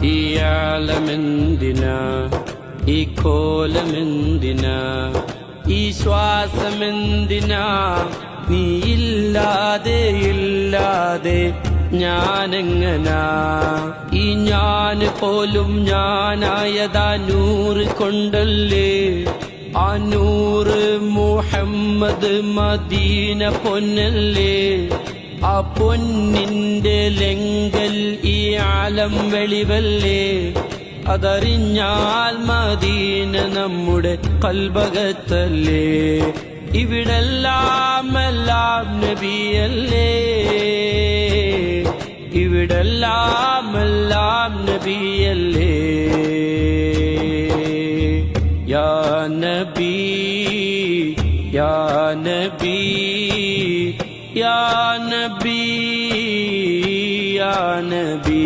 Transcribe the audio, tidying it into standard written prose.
ഈ ആലമെന്തിനാ, ഈ കോലമെന്തിനാ, ഈ ശ്വാസമെന്തിനാ, നീ ഇല്ലാതെ ഇല്ലാതെ ഞാനെങ്ങനാ. ഈ ഞാൻ പോലും ഞാനായതാ നൂറ് കൊണ്ടല്ലേ. ആ നൂറ് മുഹമ്മദ് മദീന പൊന്നല്ലേ. ആ പൊന്നിന്റെ ലെങ്കൽ ഈ ആലം വെളിവല്ലേ. അതറിഞ്ഞാൽ മദീന നമ്മുടെ കൽബകത്തല്ലേ. ഇവിടെല്ലാം എല്ലാം നബിയല്ലേ, ഇവിടെല്ലാം എല്ലാം നബിയല്ലേ. യാ നബി യാ നബി യാ നബി യാ നബി.